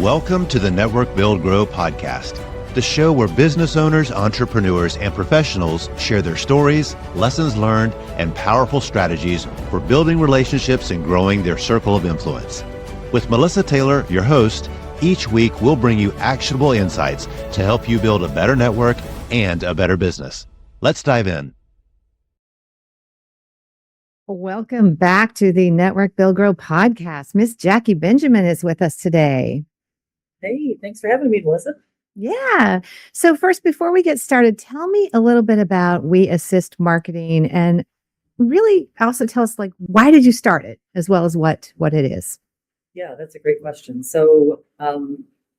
Welcome to the Network Build Grow podcast, the show where business owners, entrepreneurs, and professionals share their stories, lessons learned, and powerful strategies for building relationships and growing their circle of influence. With Melissa Taylor, your host, each week we'll bring you actionable insights to help you build a better network and a better business. Let's dive in. Welcome back to the Network Build Grow podcast. Miss Jackie Benjamin is with us today. Hey, thanks for having me, Melissa. Yeah. So first, before we get started, tell me a little bit about We Assist Marketing, and really also tell us, why did you start it, as well as what it is? Yeah, that's a great question. So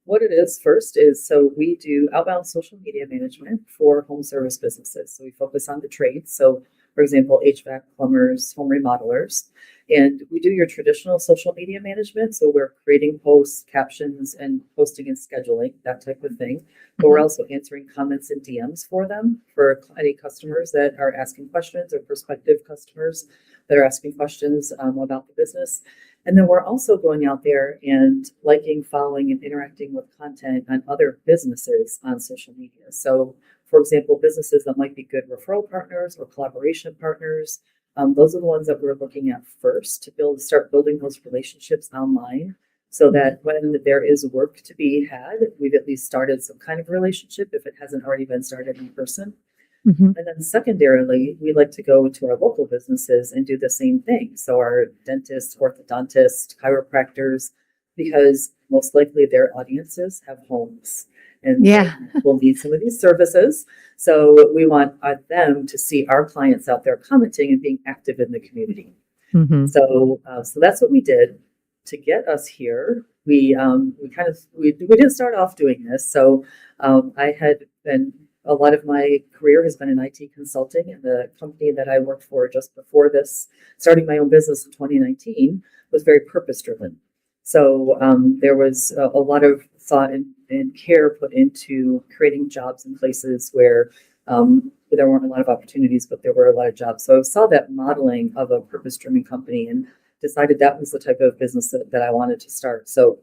what it is first is, so we do outbound social media management for home service businesses. So we focus on the trades. So for example, HVAC, plumbers, home remodelers, and we do your traditional social media management. So we're creating posts, captions, and posting and scheduling, that type of thing. But we're also answering comments and DMs for them, for any customers that are asking questions or prospective customers that are asking questions about the business. And then we're also going out there and liking, following, and interacting with content on other businesses on social media. So for example, businesses that might be good referral partners or collaboration partners, those are the ones that we're looking at first to start building those relationships online, so that when there is work to be had, we've at least started some kind of relationship if it hasn't already been started in person. And then secondarily, we like to go to our local businesses and do the same thing. So our dentists, orthodontists, chiropractors, because most likely their audiences have homes and will need some of these services. So we want them to see our clients out there commenting and being active in the community. So that's what we did to get us here. We didn't start off doing this. So a lot of my career has been in IT consulting, and the company that I worked for just before this, starting my own business in 2019, was very purpose driven. So there was a lot of thought and care put into creating jobs in places where there weren't a lot of opportunities, but there were a lot of jobs. So I saw that modeling of a purpose driven company and decided that was the type of business that I wanted to start. So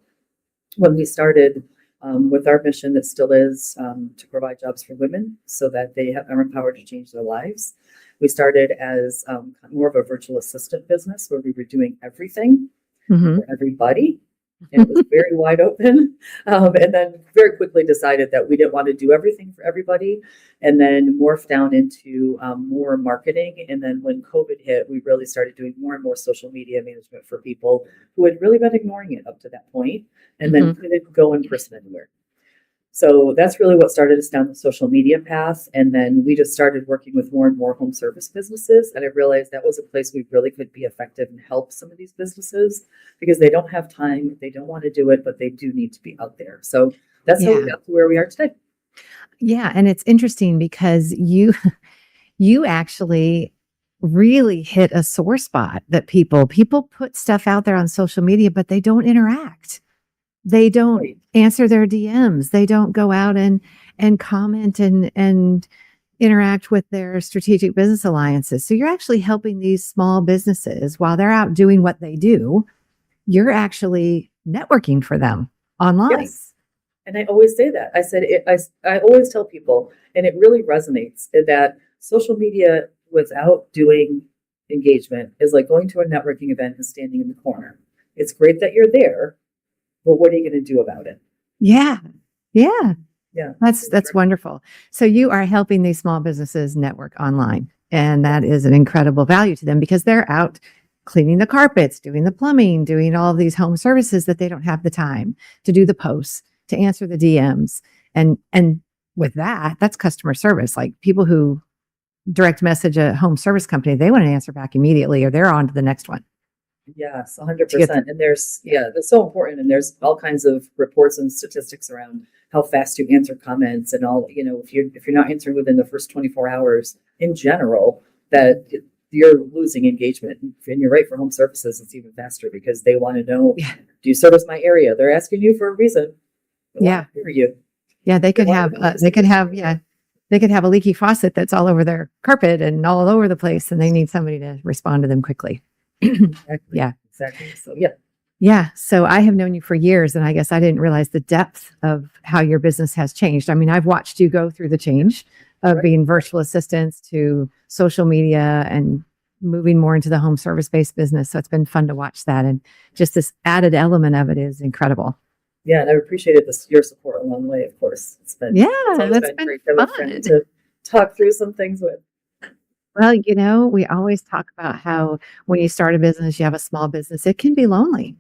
when we started, with our mission that still is to provide jobs for women so that they are empowered to change their lives. We started as more of a virtual assistant business where we were doing everything for everybody. And it was very wide open. And then very quickly decided that we didn't want to do everything for everybody, and then morphed down into more marketing. And then when COVID hit, we really started doing more and more social media management for people who had really been ignoring it up to that point, and then couldn't go in person anywhere. So that's really what started us down the social media path. And then we just started working with more and more home service businesses. And I realized that was a place we really could be effective and help some of these businesses, because they don't have time, they don't want to do it, but they do need to be out there. So that's how we got to where we are today. Yeah. And it's interesting because you actually really hit a sore spot that people put stuff out there on social media, but they don't interact. They don't answer their DMs. They don't go out and comment and interact with their strategic business alliances. So you're actually helping these small businesses while they're out doing what they do. You're actually networking for them online. Yes. And I always say that. I said I always tell people, and it really resonates, that social media without doing engagement is like going to a networking event and standing in the corner. It's great that you're there, but what are you going to do about it? Yeah. That's wonderful. So you are helping these small businesses network online, and that is an incredible value to them because they're out cleaning the carpets, doing the plumbing, doing all of these home services that they don't have the time to do the posts, to answer the DMs. And with that's customer service. Like people who direct message a home service company, they want to answer back immediately or they're on to the next one. Yes, 100%. And that's so important. And there's all kinds of reports and statistics around how fast you answer comments and all, if you're not answering within the first 24 hours in general, that you're losing engagement. And you're right, for home services, it's even faster because they want to know, do you service my area? They're asking you for a reason. They want to hear you. Yeah, they could have a leaky faucet that's all over their carpet and all over the place, and they need somebody to respond to them quickly. Exactly. Exactly. So Yeah. So I have known you for years, and I guess I didn't realize the depth of how your business has changed. I mean, I've watched you go through the change of Right. being virtual assistants to social media and moving more into the home service based business. So it's been fun to watch that. And just this added element of it is incredible. Yeah, and I've appreciated your support along the way, of course. Yeah, it's always that's been been great to have a fun. friend to talk through some things with. Well, we always talk about how when you start a business, you have a small business, it can be lonely.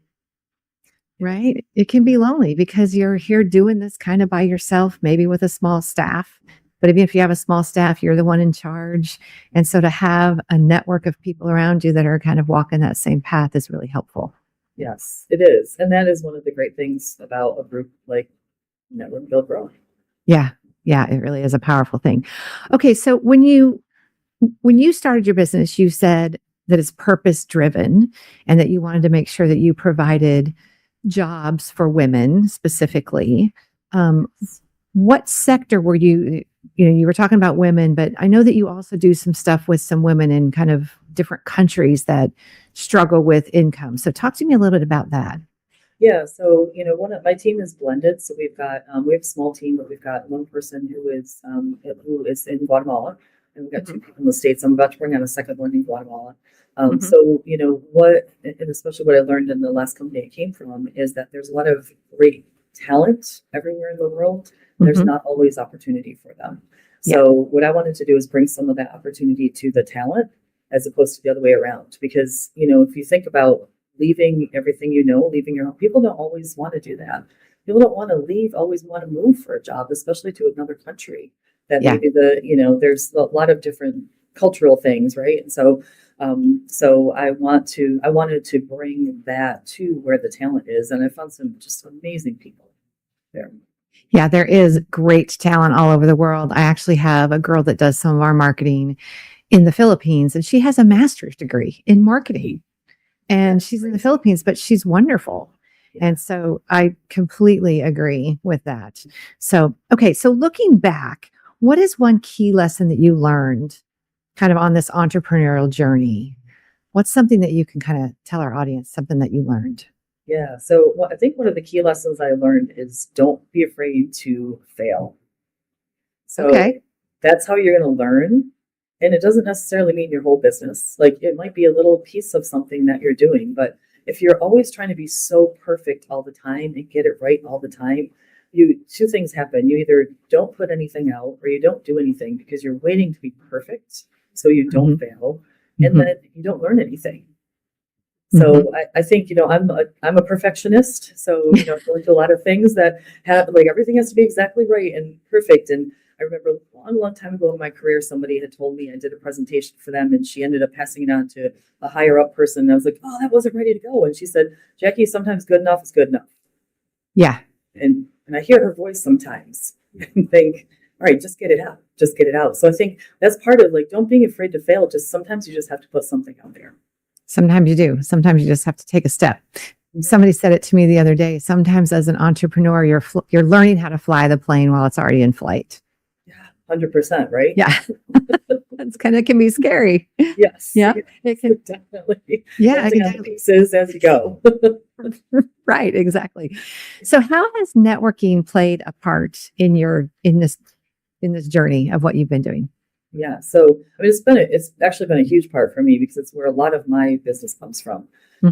Right? It can be lonely because you're here doing this kind of by yourself, maybe with a small staff. But even if you have a small staff, you're the one in charge. And so to have a network of people around you that are kind of walking that same path is really helpful. Yes, it is. And that is one of the great things about a group like Network Build Grow. Yeah. Yeah, it really is a powerful thing. Okay, so when you started your business, you said that it's purpose driven and that you wanted to make sure that you provided jobs for women specifically. Um, what sector were you were talking about women, but I know that you also do some stuff with some women in kind of different countries that struggle with income. So talk to me a little bit about that. Yeah, so one of my team is blended. So we have a small team, but we've got one person who is in Guatemala, and we've got two people in the States. I'm about to bring on a second one in Guatemala. So and especially what I learned in the last company I came from is that there's a lot of great talent everywhere in the world. There's not always opportunity for them. Yeah. So what I wanted to do is bring some of that opportunity to the talent as opposed to the other way around. Because, if you think about leaving everything, leaving your home, people don't always want to do that. People don't want to leave, always want to move for a job, especially to another country that Yeah. maybe there's a lot of different cultural things, right? And so I wanted to bring that to where the talent is. And I found some just amazing people there. Yeah, there is great talent all over the world. I actually have a girl that does some of our marketing in the Philippines, and she has a master's degree in marketing. And she's in the Philippines, but she's wonderful. Yeah. And so I completely agree with that. So, okay. So looking back, what is one key lesson that you learned kind of on this entrepreneurial journey? What's something that you can kind of tell our audience, something that you learned? Yeah. So I think one of the key lessons I learned is don't be afraid to fail. So Okay. that's how you're going to learn. And it doesn't necessarily mean your whole business. Like it might be a little piece of something that you're doing, but if you're always trying to be so perfect all the time and get it right all the time, two things happen. You either don't put anything out or you don't do anything because you're waiting to be perfect so you don't fail, and then you don't learn anything. So I think, I'm a perfectionist. So, I go into a lot of things that have like everything has to be exactly right and perfect. And I remember a long time ago in my career, somebody had told me I did a presentation for them and she ended up passing it on to a higher up person. And I was like, oh, that wasn't ready to go. And she said, Jackie, sometimes good enough is good enough. Yeah. And I hear her voice sometimes and think, all right, just get it out. Just get it out. So I think that's part of like, don't be afraid to fail. Sometimes you just have to put something out there. Sometimes you do. Sometimes you just have to take a step. Somebody said it to me the other day. Sometimes as an entrepreneur, you're learning how to fly the plane while it's already in flight. Yeah, 100%, right? Yeah. That's can be scary. Yes. Yeah. It can definitely. Yeah, It can pieces as you go. Right, exactly. So how has networking played a part in this journey of what you've been doing? Yeah. So I mean, it's actually been a huge part for me because it's where a lot of my business comes from.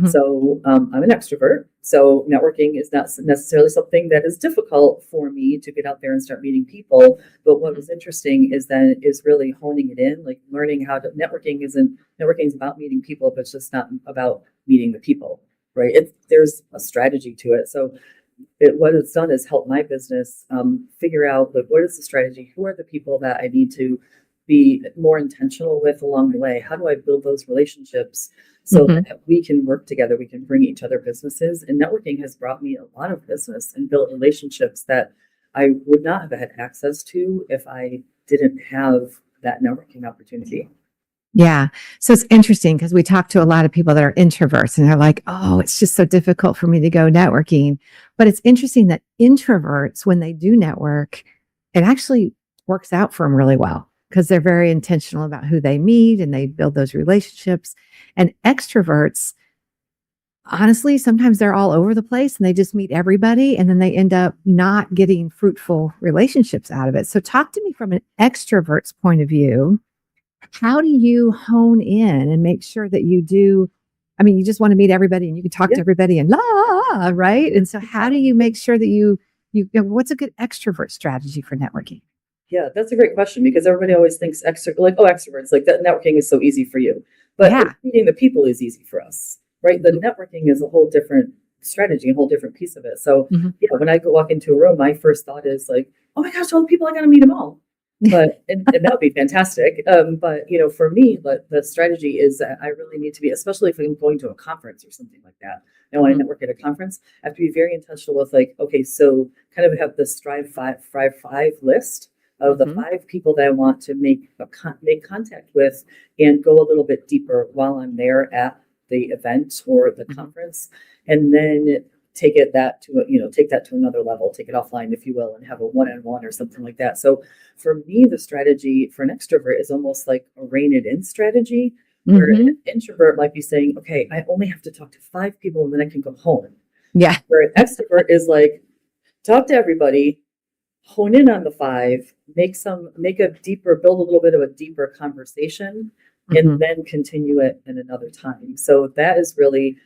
So I'm an extrovert. So networking is not necessarily something that is difficult for me to get out there and start meeting people. But what was interesting is really honing it in, like learning how to networking is about meeting people, but it's just not about meeting the people, right? There's a strategy to it. So what it's done is help my business figure out like what is the strategy, who are the people that I need to be more intentional with along the way. How do I build those relationships so that we can work together, we can bring each other businesses? And networking has brought me a lot of business and built relationships that I would not have had access to if I didn't have that networking opportunity. Yeah. So it's interesting because we talk to a lot of people that are introverts and they're like, oh, it's just so difficult for me to go networking. But it's interesting that introverts, when they do network, it actually works out for them really well because they're very intentional about who they meet and they build those relationships. And extroverts, honestly, sometimes they're all over the place and they just meet everybody and then they end up not getting fruitful relationships out of it. So talk to me from an extrovert's point of view. How do you hone in and make sure that you do? I mean, you just want to meet everybody and you can talk to everybody and right? And so how do you make sure that what's a good extrovert strategy for networking? Yeah, that's a great question because everybody always thinks extroverts, like that networking is so easy for you. But meeting the people is easy for us, right? The networking is a whole different strategy, a whole different piece of it. So when I walk into a room, my first thought is like, oh my gosh, all the people, I got to meet them all. But and that would be fantastic. But for me, the strategy is that I really need to be, especially if I'm going to a conference or something like that. And when I network at a conference, I have to be very intentional with like, okay, so kind of have the Strive five list of the 5 people that I want to make contact with and go a little bit deeper while I'm there at the event or the conference, and then take that to another level, take it offline, if you will, and have a one-on-one or something like that. So for me, the strategy for an extrovert is almost like a rein it in strategy, where an introvert might be saying, okay, I only have to talk to 5 people and then I can go home. Yeah. Where an extrovert is like, talk to everybody, hone in on the 5, build a little bit of a deeper conversation, and then continue it in another time. So that is really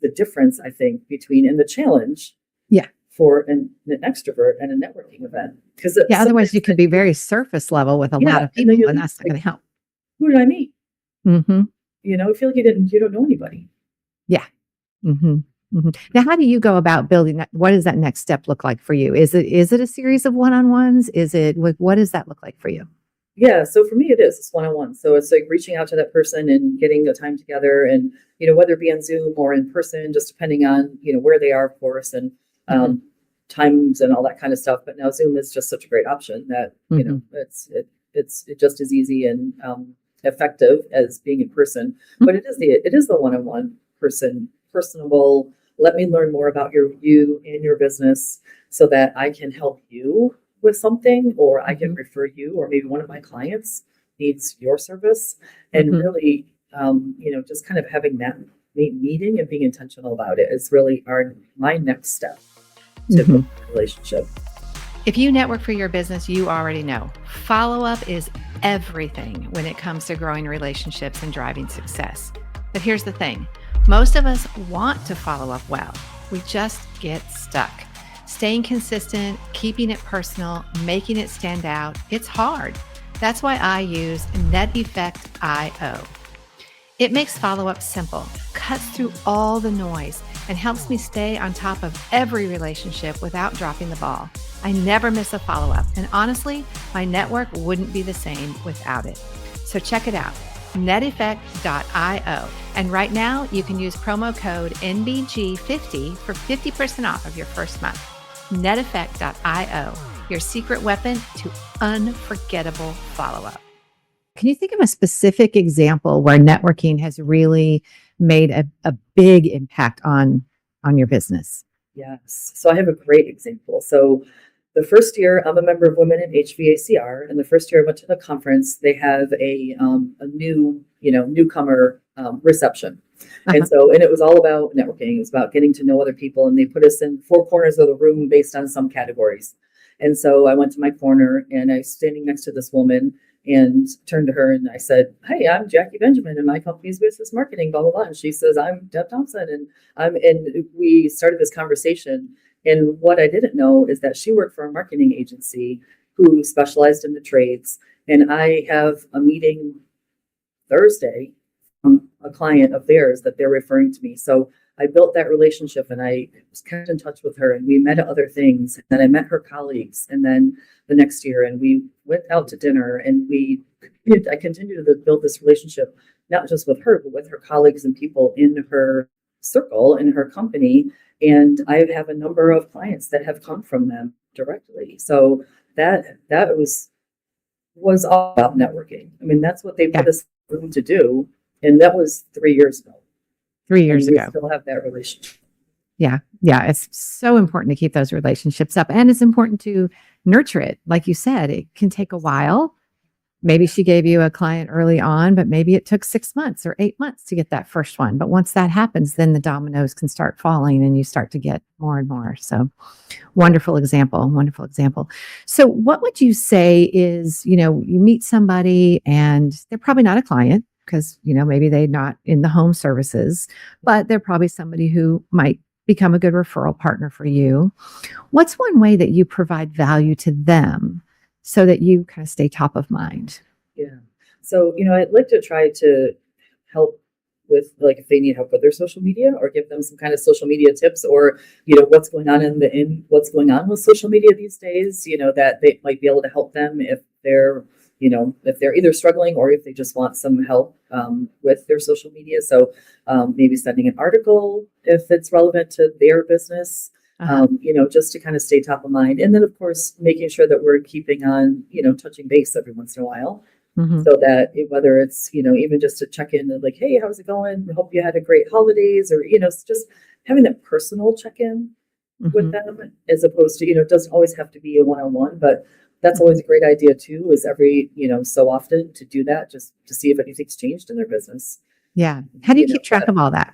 the difference, I think, between and the challenge for an extrovert and a networking event. Because otherwise you could be very surface level with a lot of people, and that's not going to help. Who did I meet? I feel like you don't know anybody. Yeah. Now, how do you go about building that? What does that next step look like for you? Is it a series of one-on-ones? What does that look like for you? Yeah, so for me, it's one-on-one. So it's like reaching out to that person and getting the time together, and whether it be on Zoom or in person, just depending on where they are, of course, and times and all that kind of stuff. But now Zoom is just such a great option that it's just as easy and effective as being in person. But it is the one-on-one personable. Let me learn more about you and your business so that I can help you with something, or I can refer you, or maybe one of my clients needs your service, and really, just kind of having that meeting and being intentional about it is really my next step to build a relationship. If you network for your business, you already know follow-up is everything when it comes to growing relationships and driving success. But here's the thing. Most of us want to follow up well. We just get stuck. Staying consistent, keeping it personal, making it stand out, it's hard. That's why I use NetEffect.io. It makes follow-up simple, cuts through all the noise, and helps me stay on top of every relationship without dropping the ball. I never miss a follow-up, and honestly, my network wouldn't be the same without it. So check it out, NetEffect.io. And right now, you can use promo code NBG50 for 50% off of your first month. NetEffect.io, your secret weapon to unforgettable follow-up. Can you think of a specific example where networking has really made a big impact on your business? Yes. So I have a great example. So the first year, I'm a member of Women in HVACR, and the first year I went to the conference, they have a newcomer reception. And it was all about networking. It was about getting to know other people, and they put us in 4 corners of the room based on some categories. And so I went to my corner, and I was standing next to this woman and turned to her and I said, "Hey, I'm Jackie Benjamin, and my company's business marketing, blah, blah, blah." And she says, "I'm Deb Thompson." And we started this conversation. And what I didn't know is that she worked for a marketing agency who specialized in the trades. And I have a meeting Thursday from a client of theirs that they're referring to me. So I built that relationship, and I was kept in touch with her, and we met at other things. And then I met her colleagues, and then the next year, and we went out to dinner, and I continued to build this relationship, not just with her, but with her colleagues and people in her circle, in her company. And I have a number of clients that have come from them directly. So that was all about networking. I mean, that's what they put us in the room to do. And that was 3 years ago. 3 years ago. We still have that relationship. Yeah. It's so important to keep those relationships up, and it's important to nurture it. Like you said, it can take a while, Maybe she gave you a client early on, but maybe it took 6 months or 8 months to get that first one. But once that happens, then the dominoes can start falling and you start to get more and more. So wonderful example, wonderful example. So what would you say is, you meet somebody and they're probably not a client because, maybe they're not in the home services, but they're probably somebody who might become a good referral partner for you. What's one way that you provide value to them so that you kind of stay top of mind? Yeah. So, I'd like to try to help with, like, if they need help with their social media, or give them some kind of social media tips, or, what's going on in what's going on with social media these days, that they might be able to help them if they're, if they're either struggling or if they just want some help with their social media. So maybe sending an article if it's relevant to their business. Just to kind of stay top of mind. And then, of course, making sure that we're keeping on, touching base every once in a while, so that whether it's, even just to check in and like, hey, how's it going? Hope you had a great holidays, or, just having that personal check-in with them, as opposed to, it doesn't always have to be a one-on-one, but that's always a great idea too, is every, so often to do that, just to see if anything's changed in their business. Yeah. How do you keep track of all that?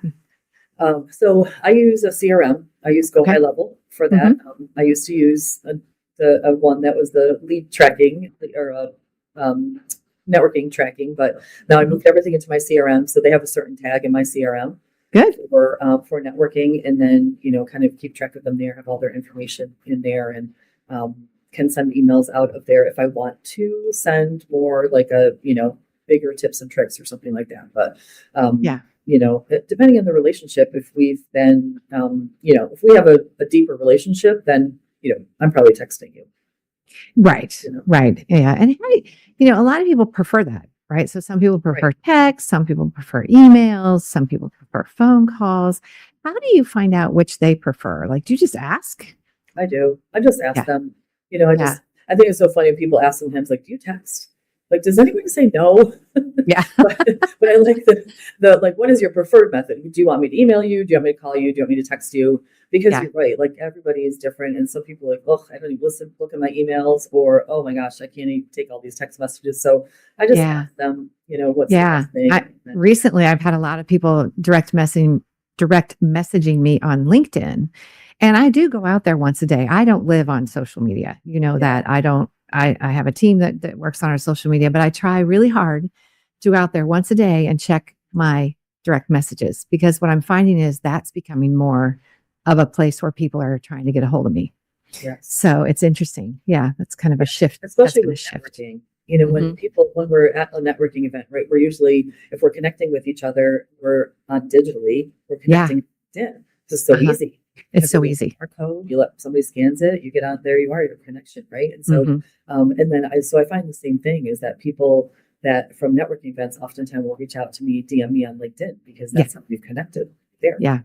So I use a CRM. I use Go High Level for that. I used to use the one that was the lead tracking, or networking tracking, but now I moved everything into my CRM. So they have a certain tag in my CRM. Good. For networking, and then, kind of keep track of them there, have all their information in there, and can send emails out of there if I want to send more, like a, bigger tips and tricks or something like that. But depending on the relationship, if we've been, if we have a deeper relationship, then, I'm probably texting you. Right. Right. Yeah. And a lot of people prefer that, right? So some people prefer text, some people prefer emails, some people prefer phone calls. How do you find out which they prefer? Like, do you just ask? I do. I just ask them, I think it's so funny when people ask sometimes, like, do you text? Like, does anybody say no? Yeah. but I like the like, what is your preferred method? Do you want me to email you? Do you want me to call you? Do you want me to text you? Because you're right. Like, everybody is different. And some people are like, oh, I don't even look at my emails, or, oh my gosh, I can't even take all these text messages. So I just ask them, what's the best thing. Recently, I've had a lot of people direct messaging me on LinkedIn. And I do go out there once a day. I don't live on social media. That I don't. I have a team that works on our social media, but I try really hard to go out there once a day and check my direct messages, because what I'm finding is that's becoming more of a place where people are trying to get a hold of me. Yes. So it's interesting. Yeah, that's kind of a shift. Especially with networking. When we're at a networking event, right? We're usually, if we're connecting with each other, we're digitally, we're connecting. Yeah. It's so easy. It's so easy. Our code, you let somebody scans it, you get out there, you are your connection, right? And so, and then I find the same thing is that people that from networking events oftentimes will reach out to me, DM me on LinkedIn, because that's how we've connected there. Yeah.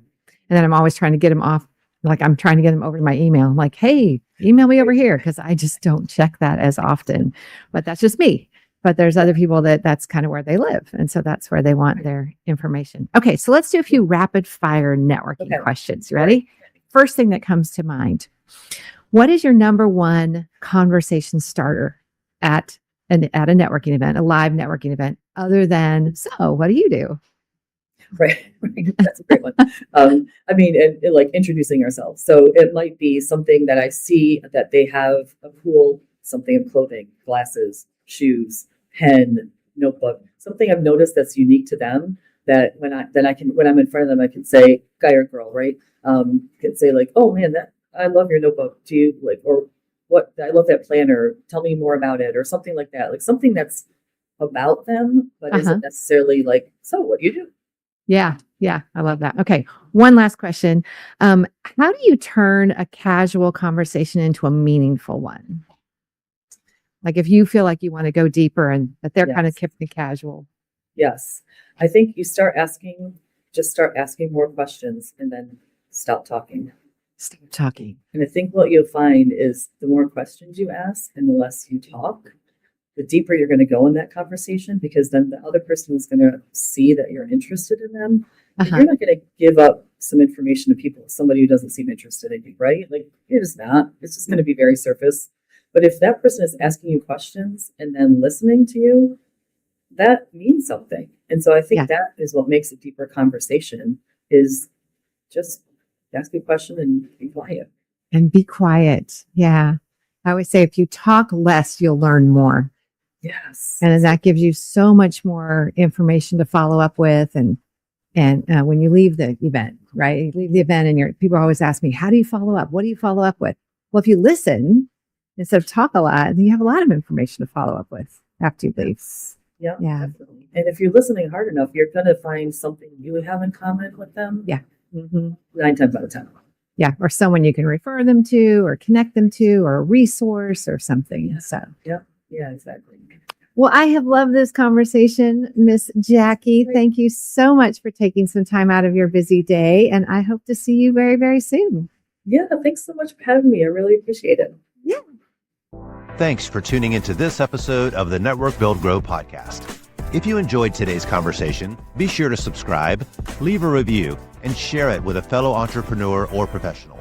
And then I'm always trying to get them off. Like, I'm trying to get them over to my email. I'm like, hey, email me over here, because I just don't check that as often. But that's just me. But there's other people that's kind of where they live. And so that's where they want their information. Okay. So let's do a few rapid fire networking questions. You ready? First thing that comes to mind. What is your number one conversation starter at a networking event, a live networking event, other than, so what do you do? Right. That's a great one. I mean, and like introducing ourselves. So it might be something that I see that they have a cool, something of clothing, glasses, shoes, pen, notebook, something I've noticed that's unique to them, that when I'm in front of them, I can say, guy or girl, right? Can say like, oh man, I love your notebook. Do you like, or what? I love that planner. Tell me more about it, or something like that. Like something that's about them, but isn't necessarily like, so what do you do? Yeah. Yeah. I love that. Okay. One last question. How do you turn a casual conversation into a meaningful one? Like, if you feel like you want to go deeper but they're kind of keeping it casual. Yes. I think you start asking more questions, and then stop talking. Stop talking. And I think what you'll find is the more questions you ask and the less you talk, the deeper you're going to go in that conversation, because then the other person is going to see that you're interested in them. You're not going to give up some information to somebody who doesn't seem interested in you, right? Like, you're just not. It's just going to be very surface. But if that person is asking you questions and then listening to you, that means something. And so I think Yeah. that is what makes a deeper conversation, is just ask a question and be quiet. And be quiet. Yeah. I always say if you talk less, you'll learn more. Yes. And then that gives you so much more information to follow up with. And when you leave the event, right? You leave the event and people always ask me, how do you follow up? What do you follow up with? Well, if you listen instead of talk a lot, then you have a lot of information to follow up with after you leave. Yeah, Yeah. definitely. And if you're listening hard enough, you're going to find something you have in common with them. Yeah. 9 times out of 10. Yeah. Or someone you can refer them to or connect them to, or a resource or something. Yeah. So, Yeah, exactly. well, I have loved this conversation, Miss Jackie. Thank you so much for taking some time out of your busy day. And I hope to see you very, very soon. Yeah, thanks so much for having me. I really appreciate it. Yeah. Thanks for tuning into this episode of the Network Build Grow podcast. If you enjoyed today's conversation, be sure to subscribe, leave a review, and share it with a fellow entrepreneur or professional.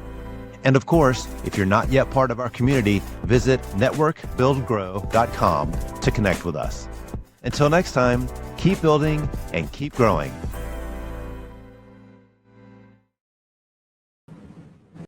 And of course, if you're not yet part of our community, visit networkbuildgrow.com to connect with us. Until next time, keep building and keep growing.